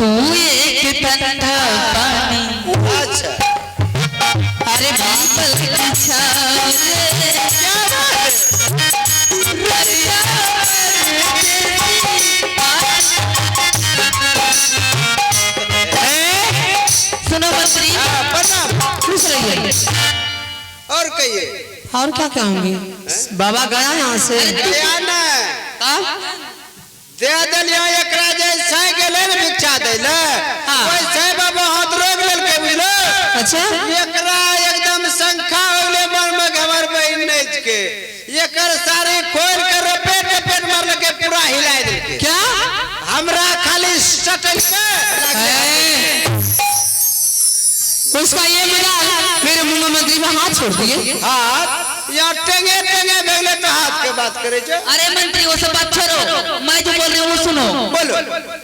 तू एक ठंडा पानी। अच्छा अरे पीपल की छाँव रे, क्या बात रसिया सुनो मंत्री, प्रणाम। खुश रहिए। और कहिए और क्या कहूँगी, बाबा गया यहाँ से गया ना दे दलिया एकरा जैसे गेले न भिक्षा देले वैसे बाबा हाथ रोक लेलके बुझलो। अच्छा एकरा एकदम संख्या होले मन में हमर बहन नच के एकर सारी खोल के रपेट रपेट मार के पूरा हिला देलके। क्या हमरा खाली सटल के उसका ये मजाल मेरे मुंह में मंत्री में हाथ छोड़ दिए। हाथ या टेंगे टेंगे भेले तो हाथ के बात करे छे। अरे मंत्री वो सब बात छोड़ो, मैं जो बोल रही हूँ वो सुनो। बोलो।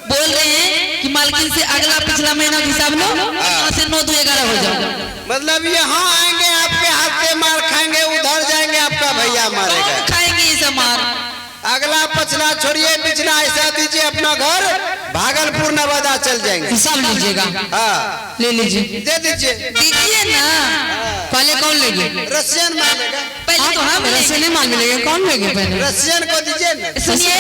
बोल रहे हैं कि मालकिन से अगला पिछला महीना का हिसाब लो, यहाँ से 9 2 11 हो जाओ। मतलब यहाँ आएंगे आपके हाथ से मार खाएंगे, उधर जाएंगे आपका भैया मारेगा। खाएंगे ये सब मार। अगला पछला छोड़िए पिछला ऐसा दीजिए अपना घर भागलपुर नवादा चल जाएंगे। हिसाब लीजिएगा। हाँ ले लीजिए। दे दीजिए। दीजिए ना। पहले कौन लेंगे? रशियन मांगेगा। पहले तो हम रशियन माल मिलेंगे, कौन लेंगे पहले? रशियन को दीजिए ना। सुनिए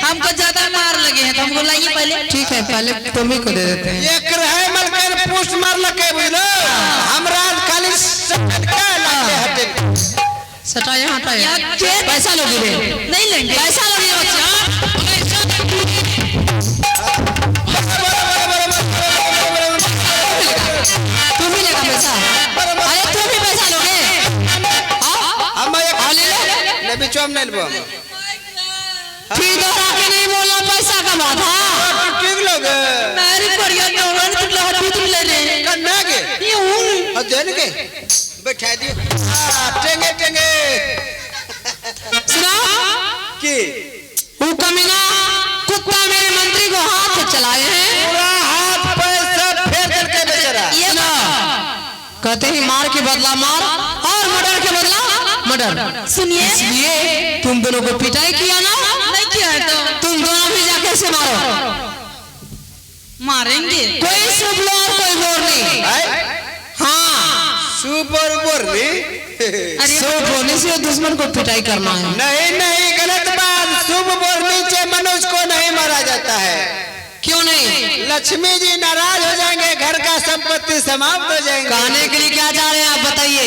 हमको ज्यादा मार लगे हैं तो हमको लाइए पहले। ठीक है पहले तुम्ही को दे देते हैं। एक रहे मलकर पोस्ट मार लगे बुझलो, हमरा खाली सटका लगे हटे। सटाया हटाया। पैसा लोगे रे? नहीं लेंगे। पैसा लोगे बच्चा? तुम ही लेगा पैसा? अरे तुम भी पैसा लोगे? हम ले लो। ले बिचो हम नहीं लेबो। फिर दोहरा के नहीं बोलना पैसा का बात है। ठीक लोगे। मेरी बढ़िया नौरन की लहर तुम ले ले। करना के? यूं। और देने के? बैठा दियो। टेंगे टेंगे। सुना? की? वो कमीना कुत्ता मेरे मंत्री को हाथ से चलाए हैं। पूरा हाथ पैसा फेर करके बेचारा। ये ना कहते हैं मार के बदला मार और मर्डर के बदला मर्डर। सुनिए इसलिए तुम दोनों को पिटाई किया ना? नहीं किया है तो तुम दोनों भी जाके से मारो। मारेंगे। कोई शुभ लो और कोई बोर नहीं। हाँ सुपर बोरनी। शुभ बोलने से दुश्मन को पिटाई करना है। नहीं नहीं गलत बात। शुभ बोरनी से मनुष्य को नहीं मारा जाता है। क्यों नहीं? लक्ष्मी जी नाराज हो जाएंगे, घर का संपत्ति समाप्त हो जाएंगे। कहने के लिए क्या चाह रहे हैं आप बताइए?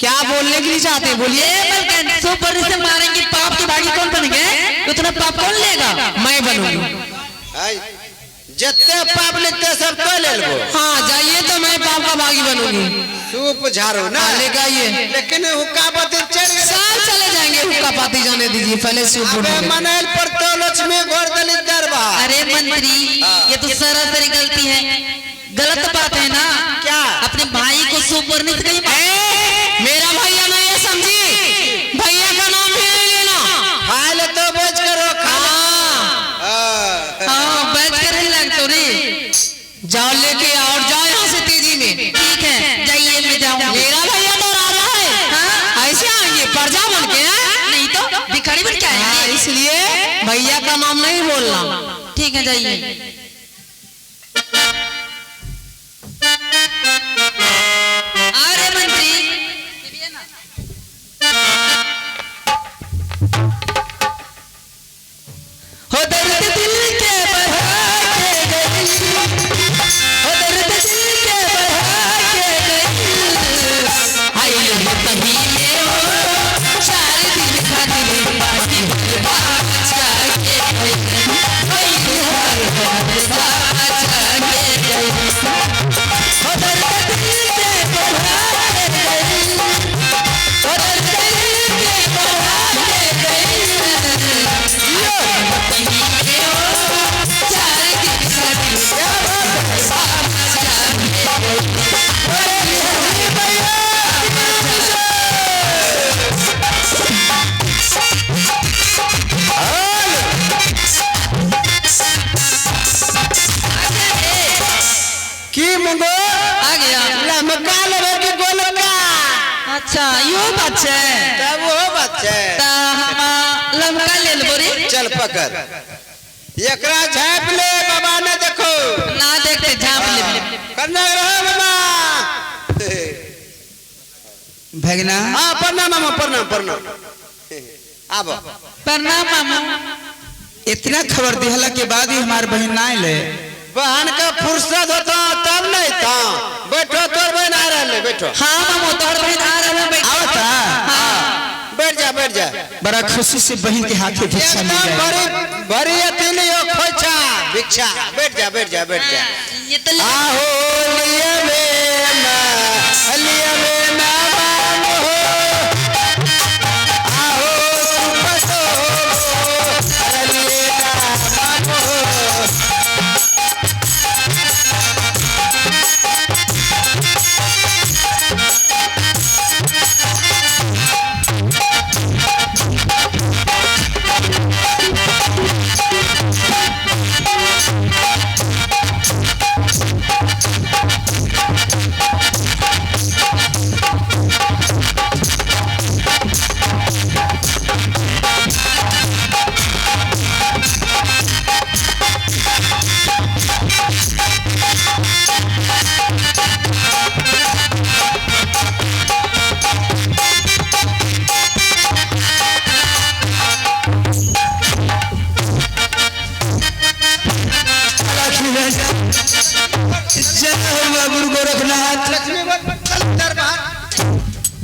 क्या बोलने के लिए चाहते हैं बोलिए। सुपर से मारेंगे पाप की भागी कौन बनेंगे? उतना पाप कौन लेगा? मैं बनूंगा। जितने पाप लिखते सब तो ले लो। हाँ जाइए तो मैं पाप का भागी बनूंगी। सूप झाड़ो ना लेगा ये। लेकिन हुक्का पाती चढ़ गए। साल चले जाएंगे हुक्का पाती जाने दीजिए पहले सूप। मनैल पर तो लक्ष्मी घोर दलित दरबार। अरे मंत्री ये तो सरासरी गलती है, गलत बात है ना। क्या? अपने भाई को सुपर नहीं कहीं मेरा भैया नहीं है समझी, भैया का नाम भी नहीं लेना। खा ले तो बेच करो। हाँ बैठ कर ही लग तो रे। जाओ लेके और जाओ यहाँ से तेजी में। ठीक है जाइए मैं जाऊँ। मेरा भैया तो राजा है। हाँ? ऐसे आएंगे प्रजा बन के? नहीं तो भिखारी बन के आएंगे। इसलिए भैया का नाम नहीं बोलना। ठीक है जाइए। अरे मंत्री हो दर्द दिल के बढ़ा के गई, हो दर्द दिल के बढ़ा के गई। आई तभी ये हो सारे दिल का दिल बाकी बाचा के गई। आई हर बाचा के गई। हो दर्द दिल के बढ़ा के गई, हो दर्द दिल के बढ़ा के गई। की मुंगो आ गया। लमका लेबे की गोलका। अच्छा यो बात है। तब वो बच्चे ता हम लमका ले लेबो रे। चल पकड़ एकरा झाँप ले। बाबा ने देखो देखो ना देखते झाँप ले करना रहे मामा भगना हाँ प्रणाम मामा प्रणाम प्रणाम आब प्रणाम मामू। इतना खबर दिहला के बाद ही हमार बहन ना आइले। बहन का फुर्सत होता तब नहीं था बैठो तोर बहन आ रहा बैठो हाँ मामू तोहर बहन आ रहा है आवता बैठ जा बैठ जा बड़ा खुशी से बहन के हाथ में भिक्षा मिल एकदम जाए। बड़ी बड़ी अतिली हो खोचा भिक्षा बैठ जा बैठ जा बैठ जा ये तो आहो लिया में नाम हो आहो सुपसो लिया नाम हो जय हो गुरु गोरखनाथ। लक्ष्मी बोल चल दरबार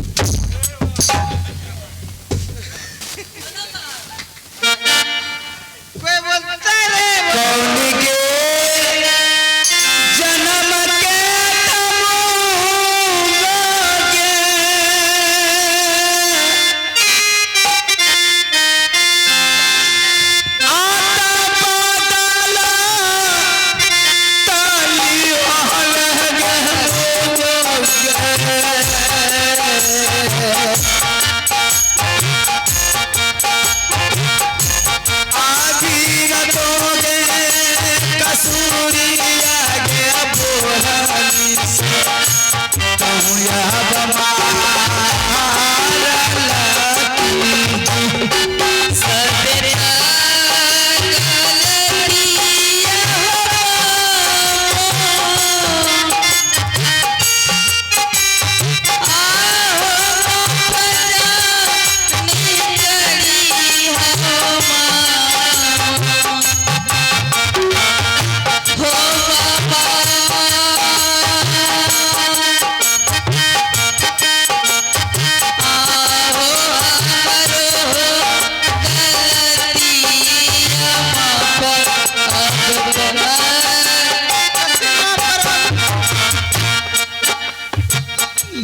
कोई बोलता रे कौन के जन्म के तमुगे आता बादला ताली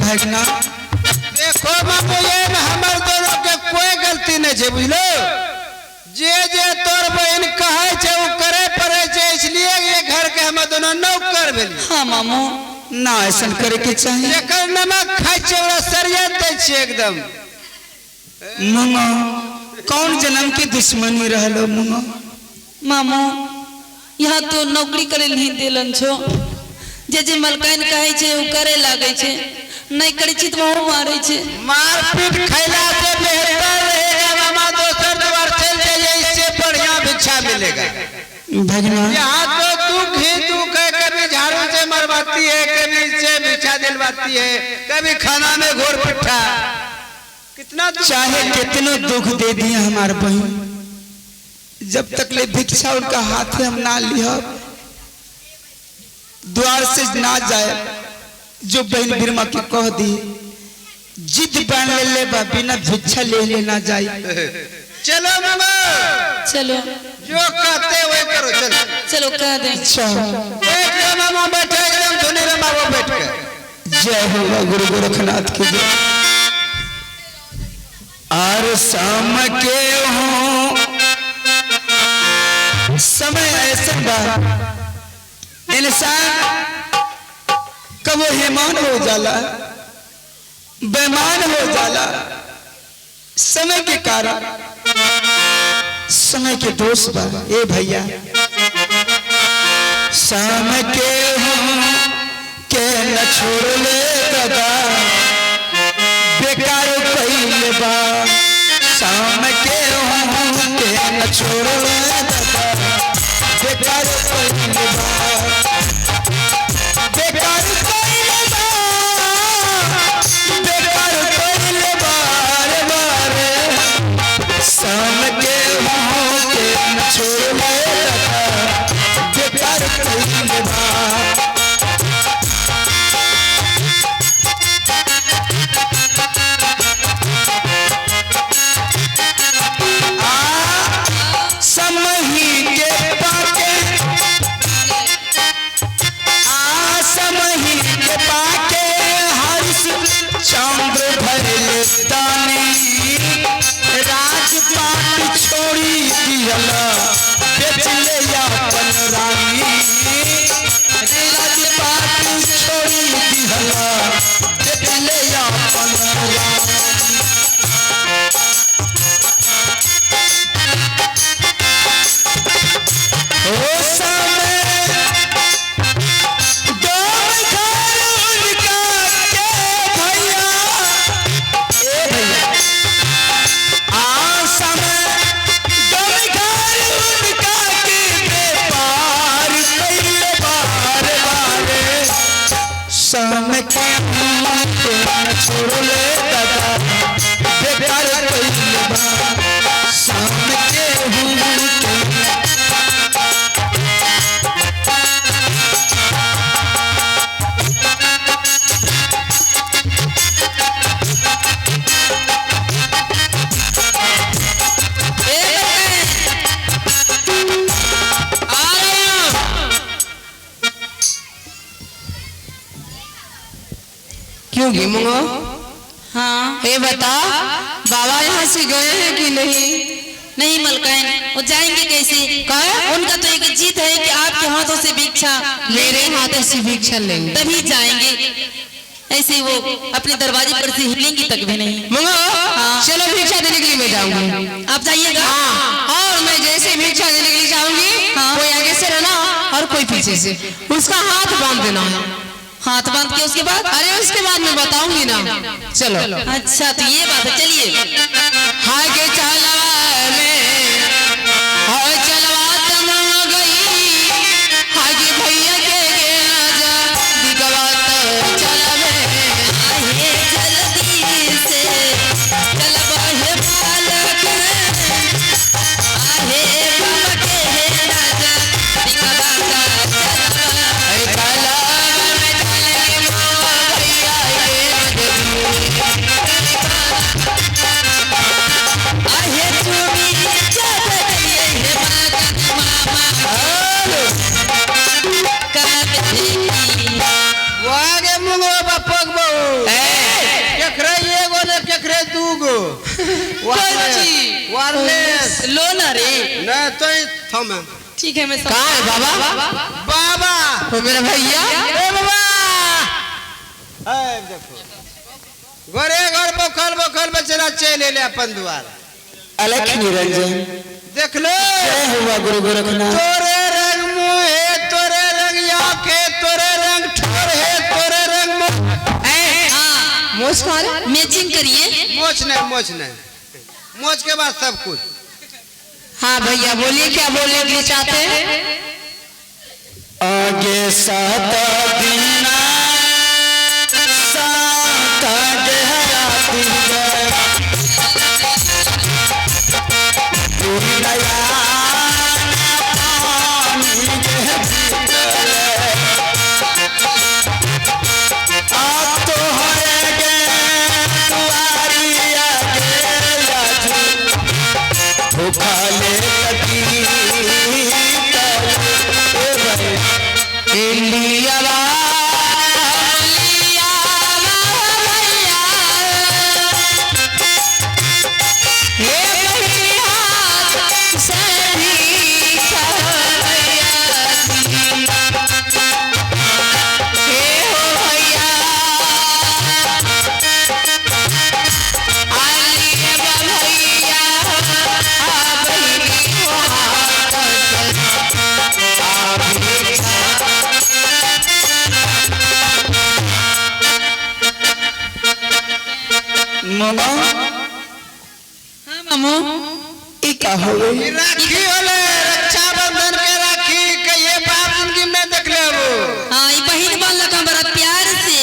भगना देखो बाबू ये न हमर दोनों के कोई गलती नहीं है बुझलो जे जे तोर बहन कहे छे वो करे पड़े छे इसलिए ये घर के हम दोनों नौकर भेली हाँ मामू ना ऐसा करे के चाहिए। जेकर नमक खाइ छे ओरा सरिया दे छे एकदम मुंगो कौन जन्म के दुश्मन में रहलो मुंगो मामू यहाँ तो नौकरी करे नहीं दिलन छो जे जे मलकाइन कहे छे वो करे लागे छे नहीं करे छी तो वो मारे छे मारपीट खैला से बेहतर रहेगा मामा दोसर द्वार चल जाइए इससे बढ़िया भिक्षा मिलेगा भगना यहाँ तो दुख ही दुख है कभी झाड़ू से मरवाती है कभी से भिक्षा दिलवाती है कभी खाना में घोर पिट्ठा कितना दुख चाहे कितनो दुख दे दिए हमार बहन जब तक ले भिक्षा उनका हाथ में हम ना लिया द्वार से ना जाए जो बहन बिरमा के कह दी जिद बांध ले बा बिना भिक्षा ले लेना जाए। चलो मामा चलो जो कहते वही करो चलो चलो कह दे अच्छा बैठ जा मामा बैठे एकदम धुनी रे मामा बैठ के जय हो गुरु गोरखनाथ की जय। और शाम के हो समय ऐसा बा इंसान कब हेमान हो जाला बेमान हो जाला समय के कारण समय के दोष बा ए भैया शाम के हो के न छोड़ ले दादा बेकार पहले बा शाम के हो के न छोड़ ले दादा बेकार पहले बा छोड़ ले बेकार कइले बा राजपाट छोड़ी दिहला बेच ले अपन रानी राजपाट छोड़ी दिहला बेच ले अपन रानी ओ समय दो घर उनका के भैया ए भैया शाम के छोड़ ले दादा बेकार कइले बा शाम के क्यों घूमो? हाँ ये बता बाबा यहाँ से गए हैं कि नहीं? नहीं मलकाइन, वो जाएंगे कैसे? कहा उनका तो एक जीत है कि आपके हाथों से भिक्षा, मेरे हाथों से भिक्षा लेंगे तभी जाएंगे। ऐसे वो अपने दरवाजे पर से हिलेंगी तक भी नहीं। मंगो हाँ। चलो भिक्षा देने के लिए मैं जाऊंगी, आप जाइएगा। हाँ। और मैं जैसे भिक्षा देने के लिए जाऊंगी हाँ। कोई आगे से रहना और कोई पीछे से, उसका हाथ बांध देना है। हाथ बांध के उसके बाद? अरे उसके बाद मैं बताऊंगी ना। चलो अच्छा तो ये बात है, चलिए। हाय के चलवा में हाय चलवा तम गई हाय के भैया के राजा दिगवा तो चलवे आहे जल्दी से चलवा हे बालक आहे बाबा के राजा दिगवा तो चलवा लो ना रे ना तो थम ठीक है मैं कहाँ है बाबा? बाबा वो मेरा भैया ए बाबा देखो घरे घर बखल बखल बचरा चले ले अपन द्वार अलख निरंजन देख लो जय हुआ गुरु गोरखनाथ। तोरे रंग मुंह है तोरे रंग आँख है तोरे रंग ठोर है तोरे रंग मोच कौन मैचिंग करिए। मोच नहीं मोच के बाद सब कुछ। हाँ भैया बोलिए क्या बोलने के लिए चाहते हैं? आगे सात दिन सात गहरा दुनिया आप तो हरे भूखाले इंडिया मामा हाँ मामू ई का होवे राखी होले रक्षाबंधन के राखी के ये बाप जिंदगी में देख ले वो। हाँ ये बहन बोल लगा बड़ा प्यार से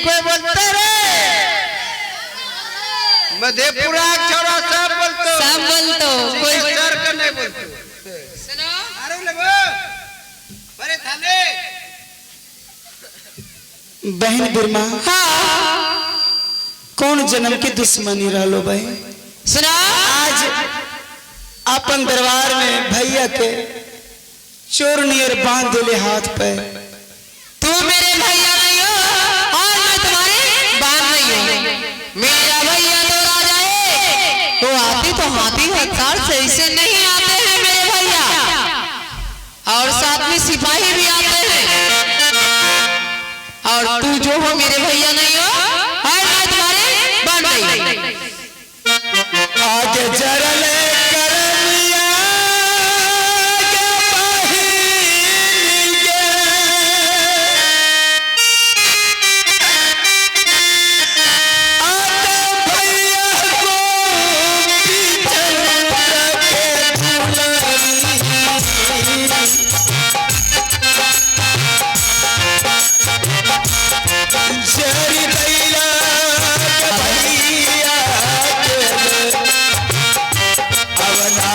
कोई बोलते रे मधेपुरा छोरा सब बोलतो सब बोलतो कोई सर का नहीं बोलतो बहन बिरमा हाँ कौन जन्म की दुश्मनी रहलो बहन? सुना आज अपन दरबार में भैया के चोर नियर बांध दिले हाथ पे। तू मेरे भैया नहीं हो और मैं तुम्हारे बाप नहीं हूँ। मेरा भैया तो राजा है, वो आती तो हाथी हथियार से इसे नहीं आते हैं मेरे भैया, और साथ में सिपाही भी आते हैं। और तू जो हो मेरे भैया नहीं हो और मैं तुम्हारे बाप नहीं हूँ। आगे जरले करमिया के बहिन गे, आते भैया को पीछे रखे दुलरी। जरी दैला के भैया के अवना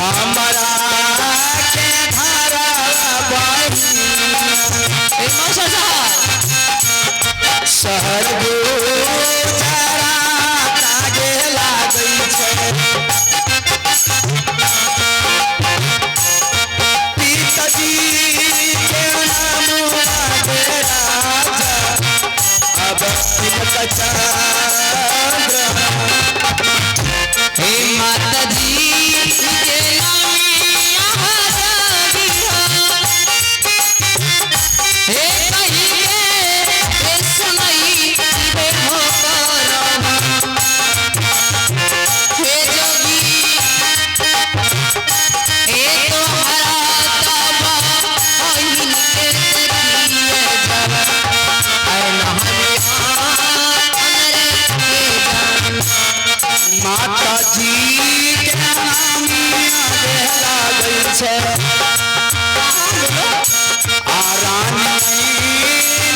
हमारा के धारा शहर गुजारा कागे लागई छे। पिताजी के नाम लागे राजा, अब तिनका चंद्र। हे माता जी के नामिया हजारी हो, हे कहिए हे सुनाई बे हो करम, हे जोगी ए तो हरा तब ओहिन के तकिए जब ऐ नहमिया अनरे के जान। माता जी के नामिया दे लागई छे, आ रानी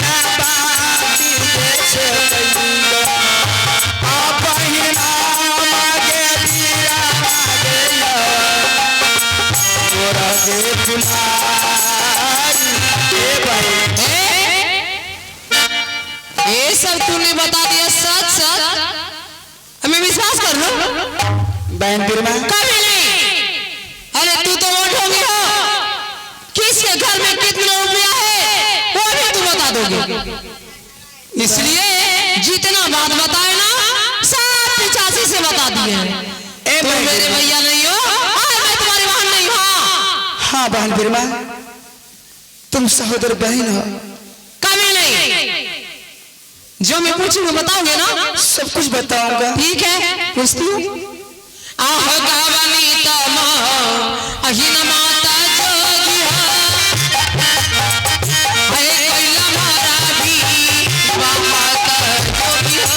ना बाती दे छे कइलो। आ बहिना मागे पीरा मागेला, तोरा दे दुलारी ए बहिन। ये सब तूने बता दिया सच सच, हमें विश्वास कर लो। बहन बिरमा कभी नहीं। अरे तू तो वोट होगी हो, किसके घर में कितना रुपया है वो भी तू बता दोगे, इसलिए जितना बात बताए ना सब 85 से बता दिए। ए तुम बहन मेरे भैया नहीं हो और मैं तुम्हारी बहन नहीं हूँ। हाँ बहन बिरमा तुम सहोदर बहन हो। कभी नहीं। जो मैं पूछूंगा बताओगे ना? सब कुछ बताऊंगा। ठीक है पूछती हूँ। आह गावनी तम अहिन माता जोगिया, हे कैला मारा भी माता जोगिया।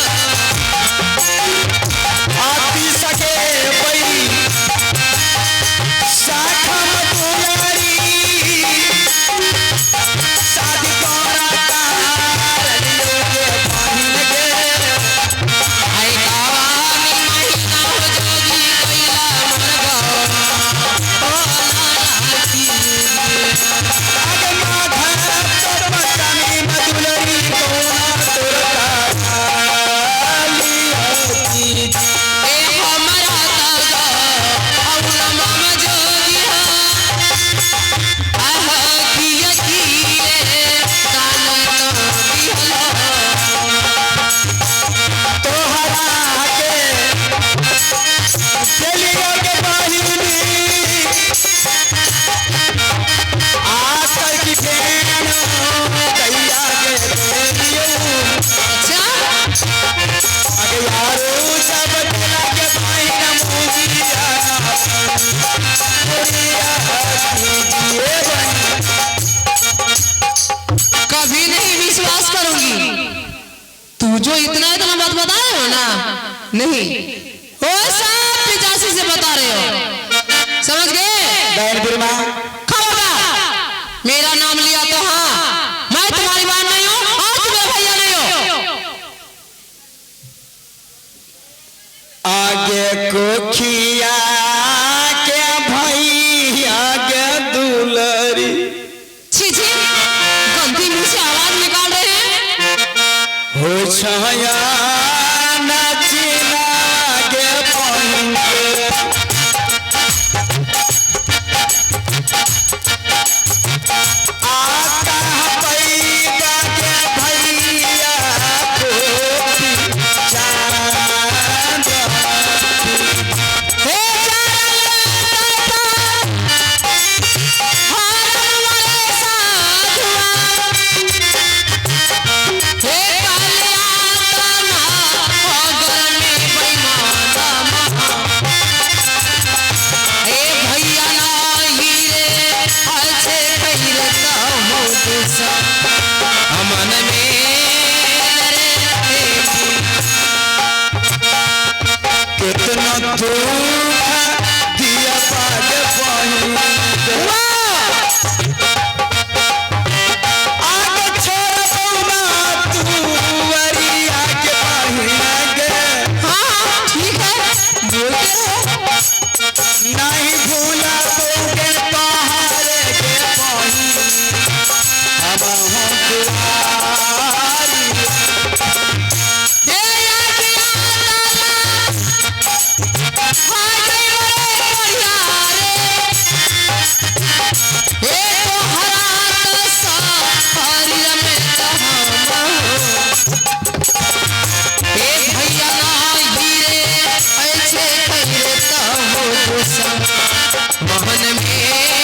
आती सके बई साखम दुलारी, शादी कोरा कार लियो के बहिन गे। हे गावनी महिना हो जोगी कैला जो इतना इतना बात बता रहे हो ना, नहीं वो सब पिचासी से बता रहे हो, समझ गए? बहन बिरमा खबरदार मेरा नाम लिया तो हाँ, मैं तुम्हारी बात नहीं हूँ और तुम मेरे भैया नहीं हो। आगे को खिया के भाई आगे दुलरी। छी छी, गंदी मुंह से आवाज निकाल रहे हैं। हो छाया नाचिना आगे पहुंचे। आका पैदा के भैया को चांद। हे अमन में कितना दूर